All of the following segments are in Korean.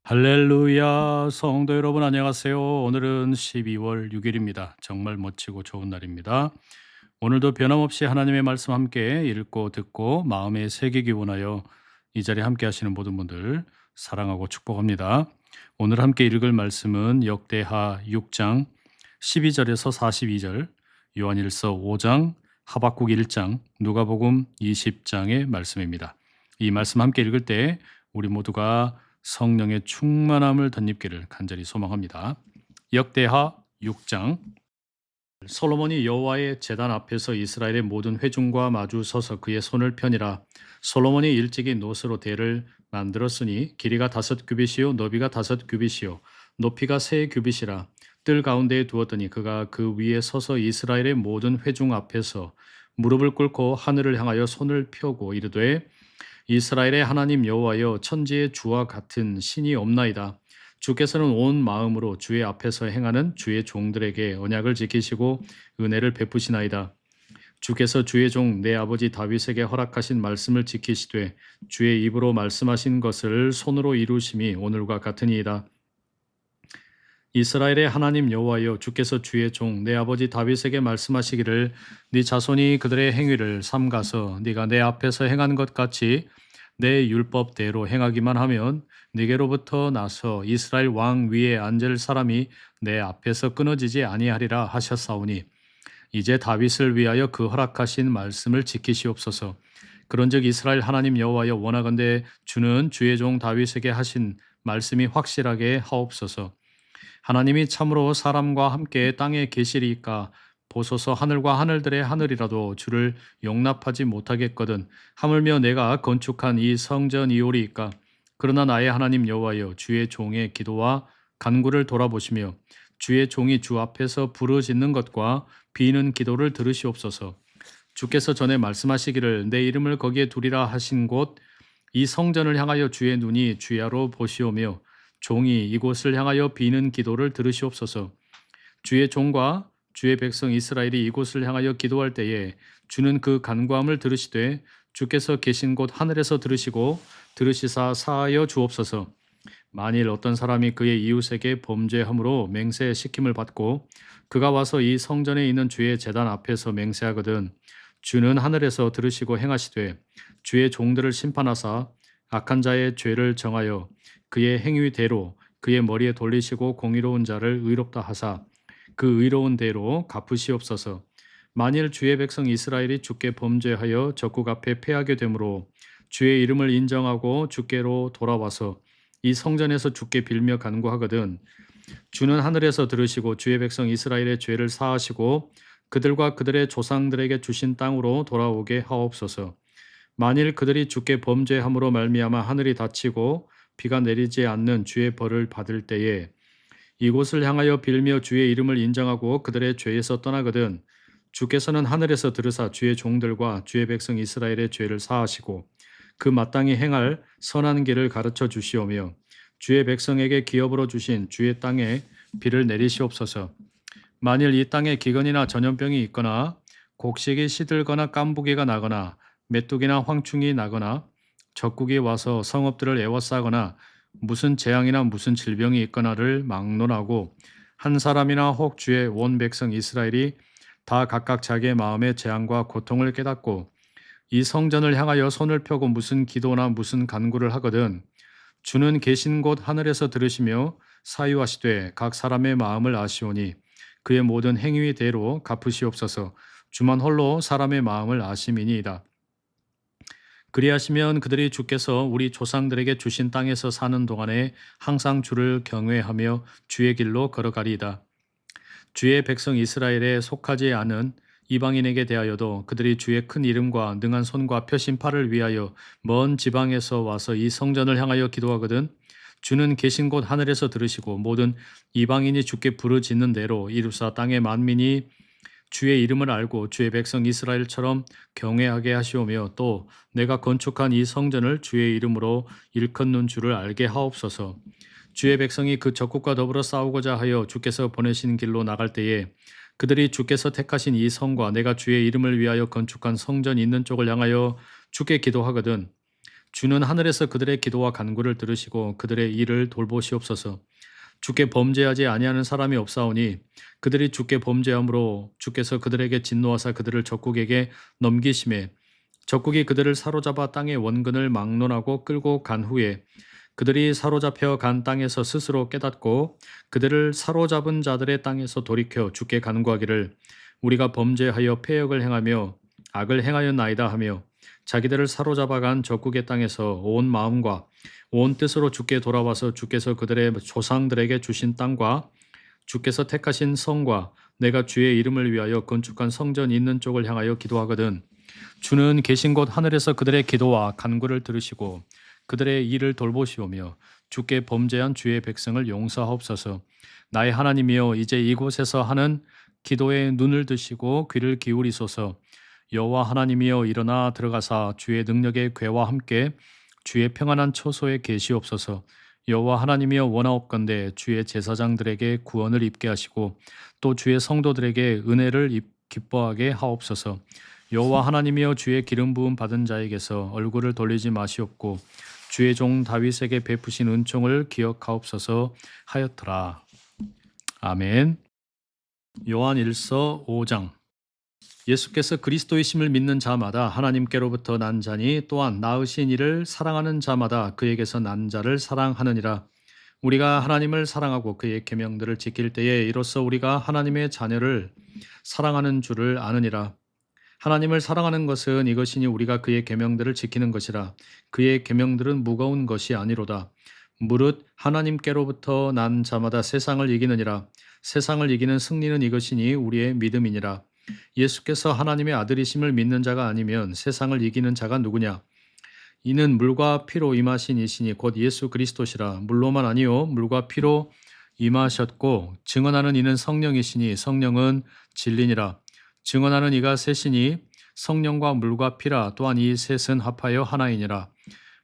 할렐루야, 성도 여러분 안녕하세요. 오늘은 12월 6일입니다. 정말 멋지고 좋은 날입니다. 오늘도 변함없이 하나님의 말씀 함께 읽고 듣고 마음에 새기기 원하여 이 자리에 함께 하시는 모든 분들 사랑하고 축복합니다. 오늘 함께 읽을 말씀은 역대하 6장 12절에서 42절, 요한일서 5장, 하박국 1장, 누가복음 20장의 말씀입니다. 이 말씀 함께 읽을 때 우리 모두가 성령의 충만함을 덧입기를 간절히 소망합니다. 역대하 6장. 솔로몬이 여호와의 제단 앞에서 이스라엘의 모든 회중과 마주 서서 그의 손을 펴니라. 솔로몬이 일찍이 노스로 대를 만들었으니 길이가 5규빗이요 너비가 5규빗이요 높이가 3규빗이라. 뜰 가운데에 두었더니 그가 그 위에 서서 이스라엘의 모든 회중 앞에서 무릎을 꿇고 하늘을 향하여 손을 펴고 이르되 이스라엘의 하나님 여호와여, 천지의 주와 같은 신이 없나이다. 주께서는 온 마음으로 주의 앞에서 행하는 주의 종들에게 언약을 지키시고 은혜를 베푸시나이다. 주께서 주의 종 내 아버지 다윗에게 허락하신 말씀을 지키시되 주의 입으로 말씀하신 것을 손으로 이루심이 오늘과 같으니이다. 이스라엘의 하나님 여호와여, 주께서 주의 종 내 아버지 다윗에게 말씀하시기를 네 자손이 그들의 행위를 삼가서 네가 내 앞에서 행한 것 같이 내 율법대로 행하기만 하면 네게로부터 나서 이스라엘 왕 위에 앉을 사람이 내 앞에서 끊어지지 아니하리라 하셨사오니 이제 다윗을 위하여 그 허락하신 말씀을 지키시옵소서. 그런즉 이스라엘 하나님 여호와여, 원하건대 주는 주의 종 다윗에게 하신 말씀이 확실하게 하옵소서. 하나님이 참으로 사람과 함께 땅에 계시리이까 보소서. 하늘과 하늘들의 하늘이라도 주를 용납하지 못하겠거든 하물며 내가 건축한 이 성전이오리이까. 그러나 나의 하나님 여호와여, 주의 종의 기도와 간구를 돌아보시며 주의 종이 주 앞에서 부르짖는 것과 비는 기도를 들으시옵소서. 주께서 전에 말씀하시기를 내 이름을 거기에 두리라 하신 곳 이 성전을 향하여 주의 눈이 주야로 보시오며 종이 이곳을 향하여 비는 기도를 들으시옵소서. 주의 종과 주의 백성 이스라엘이 이곳을 향하여 기도할 때에 주는 그 간구함을 들으시되 주께서 계신 곳 하늘에서 들으시고 들으시사 사하여 주옵소서. 만일 어떤 사람이 그의 이웃에게 범죄함으로 맹세시킴을 받고 그가 와서 이 성전에 있는 주의 제단 앞에서 맹세하거든 주는 하늘에서 들으시고 행하시되 주의 종들을 심판하사 악한 자의 죄를 정하여 그의 행위대로 그의 머리에 돌리시고 공의로운 자를 의롭다 하사 그 의로운 대로 갚으시옵소서. 만일 주의 백성 이스라엘이 주께 범죄하여 적국 앞에 패하게 되므로 주의 이름을 인정하고 주께로 돌아와서 이 성전에서 주께 빌며 간구하거든 주는 하늘에서 들으시고 주의 백성 이스라엘의 죄를 사하시고 그들과 그들의 조상들에게 주신 땅으로 돌아오게 하옵소서. 만일 그들이 주께 범죄함으로 말미암아 하늘이 닫히고 비가 내리지 않는 주의 벌을 받을 때에 이곳을 향하여 빌며 주의 이름을 인정하고 그들의 죄에서 떠나거든 주께서는 하늘에서 들으사 주의 종들과 주의 백성 이스라엘의 죄를 사하시고 그 마땅히 행할 선한 길을 가르쳐 주시오며 주의 백성에게 기업으로 주신 주의 땅에 비를 내리시옵소서. 만일 이 땅에 기근이나 전염병이 있거나 곡식이 시들거나 깐부기가 나거나 메뚜기나 황충이 나거나 적국이 와서 성읍들을 에워싸거나 무슨 재앙이나 무슨 질병이 있거나를 막론하고 한 사람이나 혹 주의 온 백성 이스라엘이 다 각각 자기의 마음의 재앙과 고통을 깨닫고 이 성전을 향하여 손을 펴고 무슨 기도나 무슨 간구를 하거든 주는 계신 곳 하늘에서 들으시며 사유하시되 각 사람의 마음을 아시오니 그의 모든 행위대로 갚으시옵소서. 주만 홀로 사람의 마음을 아심이니이다. 그리하시면 그들이 주께서 우리 조상들에게 주신 땅에서 사는 동안에 항상 주를 경외하며 주의 길로 걸어가리이다. 주의 백성 이스라엘에 속하지 않은 이방인에게 대하여도 그들이 주의 큰 이름과 능한 손과 펴신 팔을 위하여 먼 지방에서 와서 이 성전을 향하여 기도하거든 주는 계신 곳 하늘에서 들으시고 모든 이방인이 주께 부르짖는 대로 이루사 땅의 만민이 주의 이름을 알고 주의 백성 이스라엘처럼 경외하게 하시오며 또 내가 건축한 이 성전을 주의 이름으로 일컫는 줄을 알게 하옵소서. 주의 백성이 그 적국과 더불어 싸우고자 하여 주께서 보내신 길로 나갈 때에 그들이 주께서 택하신 이 성과 내가 주의 이름을 위하여 건축한 성전이 있는 쪽을 향하여 주께 기도하거든 주는 하늘에서 그들의 기도와 간구를 들으시고 그들의 일을 돌보시옵소서. 주께 범죄하지 아니하는 사람이 없사오니 그들이 주께 범죄함으로 주께서 그들에게 진노하사 그들을 적국에게 넘기심에 적국이 그들을 사로잡아 땅의 원근을 막론하고 끌고 간 후에 그들이 사로잡혀 간 땅에서 스스로 깨닫고 그들을 사로잡은 자들의 땅에서 돌이켜 주께 간구하기를 우리가 범죄하여 패역을 행하며 악을 행하였나이다 하며 자기들을 사로잡아 간 적국의 땅에서 온 마음과 온 뜻으로 주께 돌아와서 주께서 그들의 조상들에게 주신 땅과 주께서 택하신 성과 내가 주의 이름을 위하여 건축한 성전 있는 쪽을 향하여 기도하거든 주는 계신 곳 하늘에서 그들의 기도와 간구를 들으시고 그들의 일을 돌보시오며 주께 범죄한 주의 백성을 용서하옵소서. 나의 하나님이여 이제 이곳에서 하는 기도에 눈을 드시고 귀를 기울이소서. 여호와 하나님이여 일어나 들어가사 주의 능력의 궤와 함께 주의 평안한 처소에 계시옵소서. 여호와 하나님이여 원하옵건대 주의 제사장들에게 구원을 입게 하시고 또 주의 성도들에게 은혜를 기뻐하게 하옵소서. 여호와 하나님이여 주의 기름 부음 받은 자에게서 얼굴을 돌리지 마시옵고 주의 종 다윗에게 베푸신 은총을 기억하옵소서 하였더라. 아멘. 요한 1서 5장. 예수께서 그리스도이심을 믿는 자마다 하나님께로부터 난 자니 또한 낳으신 이를 사랑하는 자마다 그에게서 난 자를 사랑하느니라. 우리가 하나님을 사랑하고 그의 계명들을 지킬 때에 이로써 우리가 하나님의 자녀를 사랑하는 줄을 아느니라. 하나님을 사랑하는 것은 이것이니 우리가 그의 계명들을 지키는 것이라. 그의 계명들은 무거운 것이 아니로다. 무릇 하나님께로부터 난 자마다 세상을 이기느니라. 세상을 이기는 승리는 이것이니 우리의 믿음이니라. 예수께서 하나님의 아들이심을 믿는 자가 아니면 세상을 이기는 자가 누구냐? 이는 물과 피로 임하신 이시니 곧 예수 그리스도시라. 물로만 아니요 물과 피로 임하셨고 증언하는 이는 성령이시니 성령은 진리니라. 증언하는 이가 셋이니 성령과 물과 피라. 또한 이 셋은 합하여 하나이니라.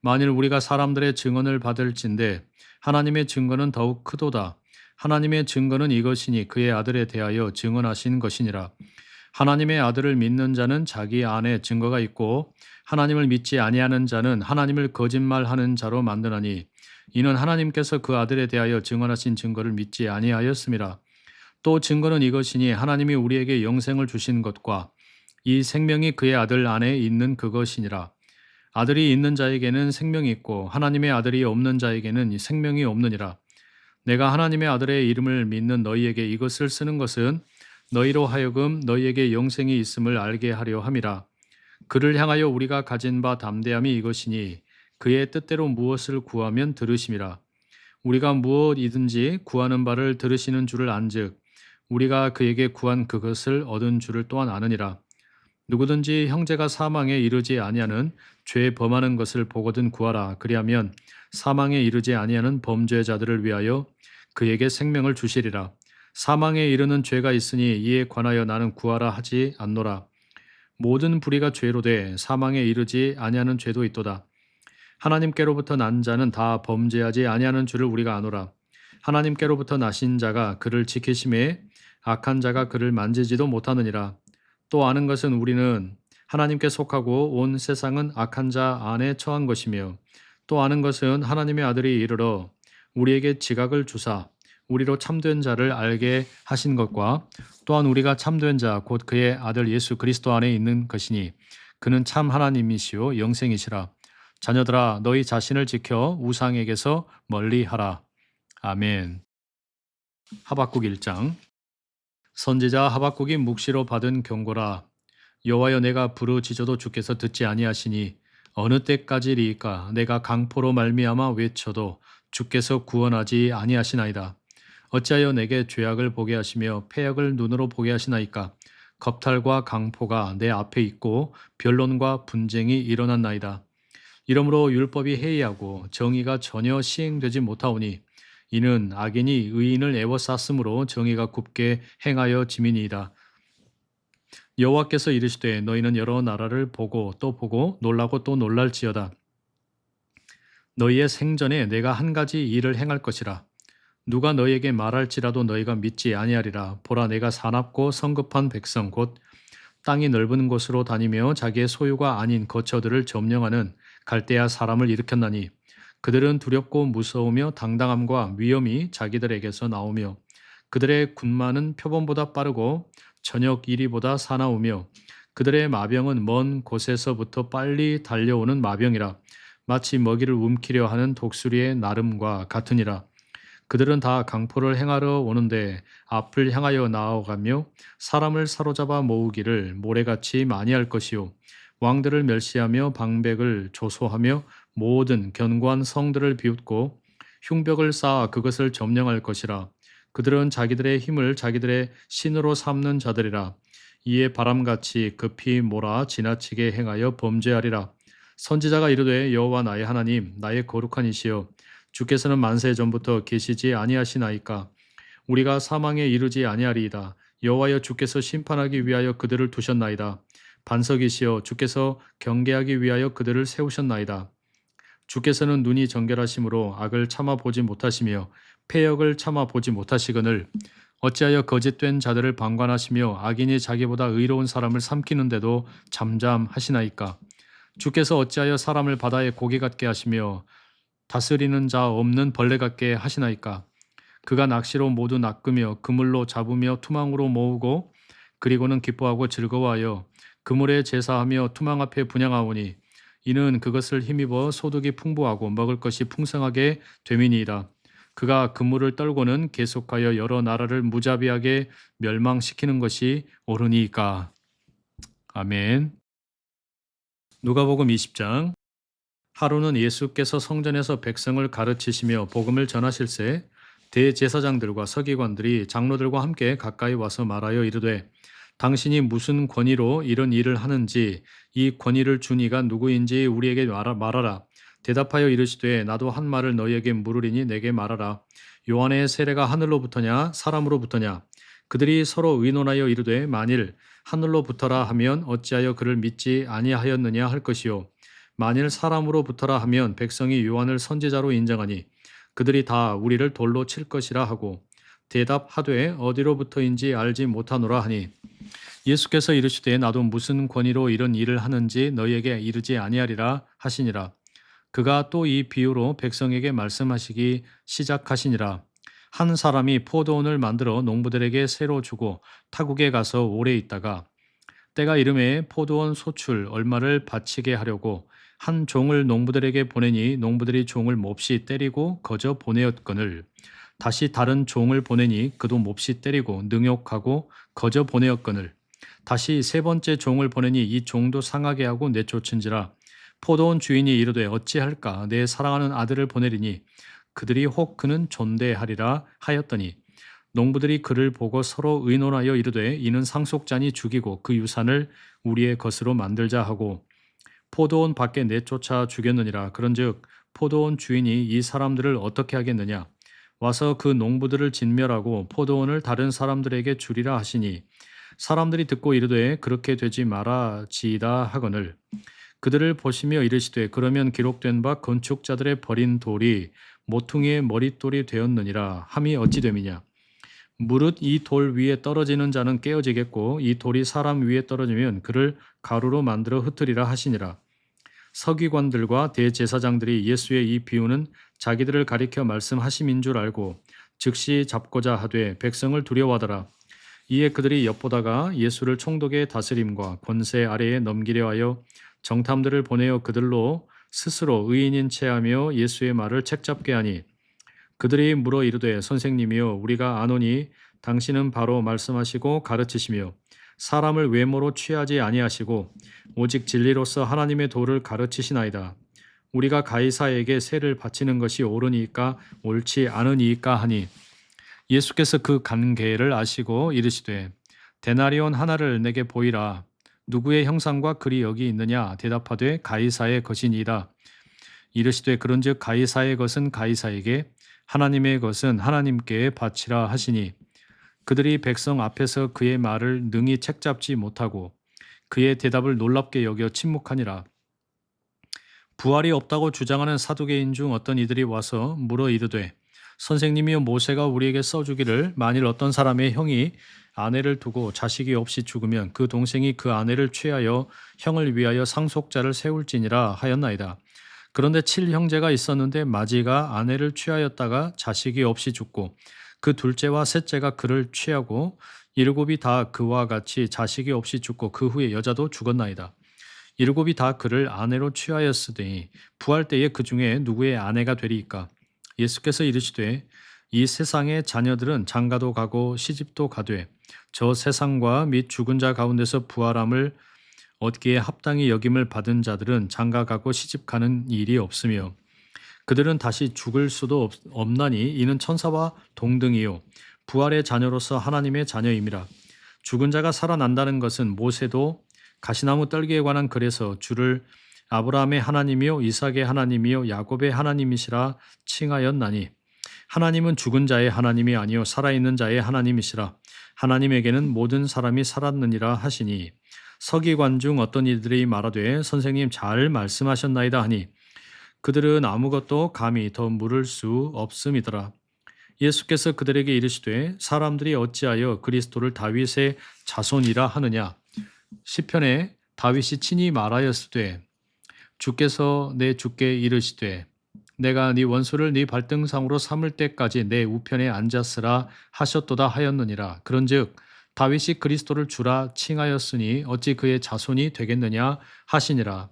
만일 우리가 사람들의 증언을 받을진대 하나님의 증거는 더욱 크도다. 하나님의 증거는 이것이니 그의 아들에 대하여 증언하신 것이니라. 하나님의 아들을 믿는 자는 자기 안에 증거가 있고 하나님을 믿지 아니하는 자는 하나님을 거짓말하는 자로 만드나니 이는 하나님께서 그 아들에 대하여 증언하신 증거를 믿지 아니하였음이라. 또 증거는 이것이니 하나님이 우리에게 영생을 주신 것과 이 생명이 그의 아들 안에 있는 그것이니라. 아들이 있는 자에게는 생명이 있고 하나님의 아들이 없는 자에게는 생명이 없느니라. 내가 하나님의 아들의 이름을 믿는 너희에게 이것을 쓰는 것은 너희로 하여금 너희에게 영생이 있음을 알게 하려 함이라. 그를 향하여 우리가 가진 바 담대함이 이것이니 그의 뜻대로 무엇을 구하면 들으심이라. 우리가 무엇이든지 구하는 바를 들으시는 줄을 안즉 우리가 그에게 구한 그것을 얻은 줄을 또한 아느니라. 누구든지 형제가 사망에 이르지 아니하는 죄 범하는 것을 보거든 구하라. 그리하면 사망에 이르지 아니하는 범죄자들을 위하여 그에게 생명을 주시리라. 사망에 이르는 죄가 있으니 이에 관하여 나는 구하라 하지 않노라. 모든 불의가 죄로 돼 사망에 이르지 아니하는 죄도 있도다. 하나님께로부터 난 자는 다 범죄하지 아니하는 줄을 우리가 아노라. 하나님께로부터 나신 자가 그를 지키심에 악한 자가 그를 만지지도 못하느니라. 또 아는 것은 우리는 하나님께 속하고 온 세상은 악한 자 안에 처한 것이며 또 아는 것은 하나님의 아들이 이르러 우리에게 지각을 주사 우리로 참된 자를 알게 하신 것과 또한 우리가 참된 자 곧 그의 아들 예수 그리스도 안에 있는 것이니 그는 참 하나님이시요 영생이시라. 자녀들아 너희 자신을 지켜 우상에게서 멀리하라. 아멘. 하박국 1장. 선지자 하박국이 묵시로 받은 경고라. 여호와여 내가 부르짖어도 주께서 듣지 아니하시니 어느 때까지리이까. 내가 강포로 말미암아 외쳐도 주께서 구원하지 아니하시나이다. 어찌하여 내게 죄악을 보게 하시며 패역을 눈으로 보게 하시나이까. 겁탈과 강포가 내 앞에 있고 변론과 분쟁이 일어났나이다. 이러므로 율법이 해이하고 정의가 전혀 시행되지 못하오니 이는 악인이 의인을 애워쌌으므로 정의가 굽게 행하여 짐이니이다. 여호와께서 이르시되 너희는 여러 나라를 보고 또 보고 놀라고 또 놀랄지어다. 너희의 생전에 내가 한 가지 일을 행할 것이라. 누가 너희에게 말할지라도 너희가 믿지 아니하리라. 보라 내가 사납고 성급한 백성 곧 땅이 넓은 곳으로 다니며 자기의 소유가 아닌 거처들을 점령하는 갈대아 사람을 일으켰나니 그들은 두렵고 무서우며 당당함과 위엄이 자기들에게서 나오며 그들의 군마는 표범보다 빠르고 저녁 이리보다 사나우며 그들의 마병은 먼 곳에서부터 빨리 달려오는 마병이라 마치 먹이를 움키려 하는 독수리의 나름과 같으니라. 그들은 다 강포를 행하러 오는데 앞을 향하여 나아가며 사람을 사로잡아 모으기를 모래같이 많이 할 것이요 왕들을 멸시하며 방백을 조소하며 모든 견고한 성들을 비웃고 흉벽을 쌓아 그것을 점령할 것이라. 그들은 자기들의 힘을 자기들의 신으로 삼는 자들이라. 이에 바람같이 급히 몰아 지나치게 행하여 범죄하리라. 선지자가 이르되 여호와 나의 하나님 나의 거룩한 이시여 주께서는 만세 전부터 계시지 아니하시나이까. 우리가 사망에 이르지 아니하리이다. 여호와여 주께서 심판하기 위하여 그들을 두셨나이다. 반석이시여 주께서 경계하기 위하여 그들을 세우셨나이다. 주께서는 눈이 정결하심으로 악을 참아 보지 못하시며 패역을 참아 보지 못하시거늘 어찌하여 거짓된 자들을 방관하시며 악인이 자기보다 의로운 사람을 삼키는데도 잠잠하시나이까. 주께서 어찌하여 사람을 바다의 고기 같게 하시며 다스리는 자 없는 벌레 같게 하시나이까. 그가 낚시로 모두 낚으며 그물로 잡으며 투망으로 모으고 그리고는 기뻐하고 즐거워하여 그물에 제사하며 투망 앞에 분향하오니 이는 그것을 힘입어 소득이 풍부하고 먹을 것이 풍성하게 됨이니이다. 그가 그물을 떨고는 계속하여 여러 나라를 무자비하게 멸망시키는 것이 옳으니까. 아멘. 누가복음 20장. 하루는 예수께서 성전에서 백성을 가르치시며 복음을 전하실새 대제사장들과 서기관들이 장로들과 함께 가까이 와서 말하여 이르되 당신이 무슨 권위로 이런 일을 하는지 이 권위를 준 이가 누구인지 우리에게 말하라. 대답하여 이르시되 나도 한 말을 너희에게 물으리니 내게 말하라. 요한의 세례가 하늘로부터냐 사람으로부터냐. 그들이 서로 의논하여 이르되 만일 하늘로부터라 하면 어찌하여 그를 믿지 아니하였느냐 할 것이요 만일 사람으로부터라 하면 백성이 요한을 선지자로 인정하니 그들이 다 우리를 돌로 칠 것이라 하고 대답하되 어디로부터인지 알지 못하노라 하니 예수께서 이르시되 나도 무슨 권위로 이런 일을 하는지 너희에게 이르지 아니하리라 하시니라. 그가 또 이 비유로 백성에게 말씀하시기 시작하시니라. 한 사람이 포도원을 만들어 농부들에게 새로 주고 타국에 가서 오래 있다가 때가 이름에 포도원 소출 얼마를 바치게 하려고 한 종을 농부들에게 보내니 농부들이 종을 몹시 때리고 거저 보내었거늘 다시 다른 종을 보내니 그도 몹시 때리고 능욕하고 거저 보내었거늘 다시 세 번째 종을 보내니 이 종도 상하게 하고 내쫓은지라. 포도원 주인이 이르되 어찌할까 내 사랑하는 아들을 보내리니 그들이 혹 그는 존대하리라 하였더니 농부들이 그를 보고 서로 의논하여 이르되 이는 상속자니 죽이고 그 유산을 우리의 것으로 만들자 하고 포도원 밖에 내쫓아 죽였느니라. 그런즉 포도원 주인이 이 사람들을 어떻게 하겠느냐. 와서 그 농부들을 진멸하고 포도원을 다른 사람들에게 주리라 하시니 사람들이 듣고 이르되 그렇게 되지 말아지이다 하거늘 그들을 보시며 이르시되 그러면 기록된 바 건축자들의 버린 돌이 모퉁이의 머릿돌이 되었느니라 함이 어찌 됨이냐. 무릇 이 돌 위에 떨어지는 자는 깨어지겠고 이 돌이 사람 위에 떨어지면 그를 가루로 만들어 흩으리라 하시니라. 서기관들과 대제사장들이 예수의 이 비유는 자기들을 가리켜 말씀하심인 줄 알고 즉시 잡고자 하되 백성을 두려워하더라. 이에 그들이 엿보다가 예수를 총독의 다스림과 권세 아래에 넘기려 하여 정탐들을 보내어 그들로 스스로 의인인 체하며 예수의 말을 책잡게 하니 그들이 물어 이르되 선생님이여 우리가 아노니 당신은 바로 말씀하시고 가르치시며 사람을 외모로 취하지 아니하시고 오직 진리로서 하나님의 도를 가르치시나이다. 우리가 가이사에게 세를 바치는 것이 옳으니까 옳지 않으니까 하니 예수께서 그 관계를 아시고 이르시되 데나리온 하나를 내게 보이라. 누구의 형상과 글이 여기 있느냐 대답하되 가이사의 것이니이다. 이르시되 그런즉 가이사의 것은 가이사에게 하나님의 것은 하나님께 바치라 하시니 그들이 백성 앞에서 그의 말을 능히 책잡지 못하고 그의 대답을 놀랍게 여겨 침묵하니라. 부활이 없다고 주장하는 사두개인 중 어떤 이들이 와서 물어 이르되 선생님이여 모세가 우리에게 써주기를 만일 어떤 사람의 형이 아내를 두고 자식이 없이 죽으면 그 동생이 그 아내를 취하여 형을 위하여 상속자를 세울지니라 하였나이다. 그런데 7형제가 있었는데 마지가 아내를 취하였다가 자식이 없이 죽고 그 둘째와 셋째가 그를 취하고 일곱이 다 그와 같이 자식이 없이 죽고 그 후에 여자도 죽었나이다. 일곱이 다 그를 아내로 취하였으니 부활 때에 그 중에 누구의 아내가 되리이까? 예수께서 이르시되 이 세상의 자녀들은 장가도 가고 시집도 가되 저 세상과 및 죽은 자 가운데서 부활함을 얻기에 합당히 여김을 받은 자들은 장가 가고 시집 가는 일이 없으며 그들은 다시 죽을 수도 없나니 이는 천사와 동등이요 부활의 자녀로서 하나님의 자녀임이라. 죽은 자가 살아난다는 것은 모세도 가시나무 떨기에 관한 글에서 주를 아브라함의 하나님이요 이삭의 하나님이요 야곱의 하나님이시라 칭하였나니 하나님은 죽은 자의 하나님이 아니요 살아있는 자의 하나님이시라. 하나님에게는 모든 사람이 살았느니라 하시니 서기관 중 어떤 이들이 말하되 선생님 잘 말씀하셨나이다 하니 그들은 아무것도 감히 더 물을 수 없음이더라. 예수께서 그들에게 이르시되 사람들이 어찌하여 그리스도를 다윗의 자손이라 하느냐. 시편에 다윗이 친히 말하였으되 주께서 내 주께 이르시되 내가 네 원수를 네 발등상으로 삼을 때까지 내 우편에 앉았으라 하셨도다 하였느니라. 그런즉 다윗이 그리스도를 주라 칭하였으니 어찌 그의 자손이 되겠느냐 하시니라.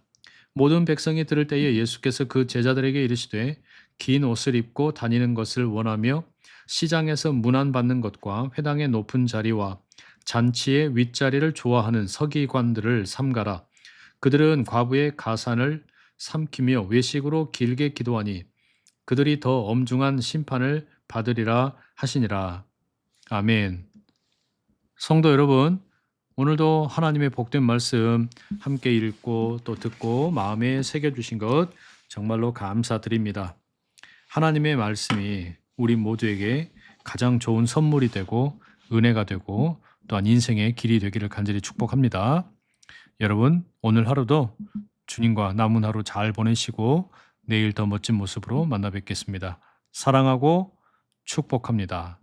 모든 백성이 들을 때에 예수께서 그 제자들에게 이르시되 긴 옷을 입고 다니는 것을 원하며 시장에서 문안받는 것과 회당의 높은 자리와 잔치의 윗자리를 좋아하는 서기관들을 삼가라. 그들은 과부의 가산을 삼키며 외식으로 길게 기도하니 그들이 더 엄중한 심판을 받으리라 하시니라. 아멘. 성도 여러분, 오늘도 하나님의 복된 말씀 함께 읽고 또 듣고 마음에 새겨주신 것 정말로 감사드립니다. 하나님의 말씀이 우리 모두에게 가장 좋은 선물이 되고 은혜가 되고 또한 인생의 길이 되기를 간절히 축복합니다. 여러분, 오늘 하루도 주님과 남은 하루 잘 보내시고 내일 더 멋진 모습으로 만나 뵙겠습니다. 사랑하고 축복합니다.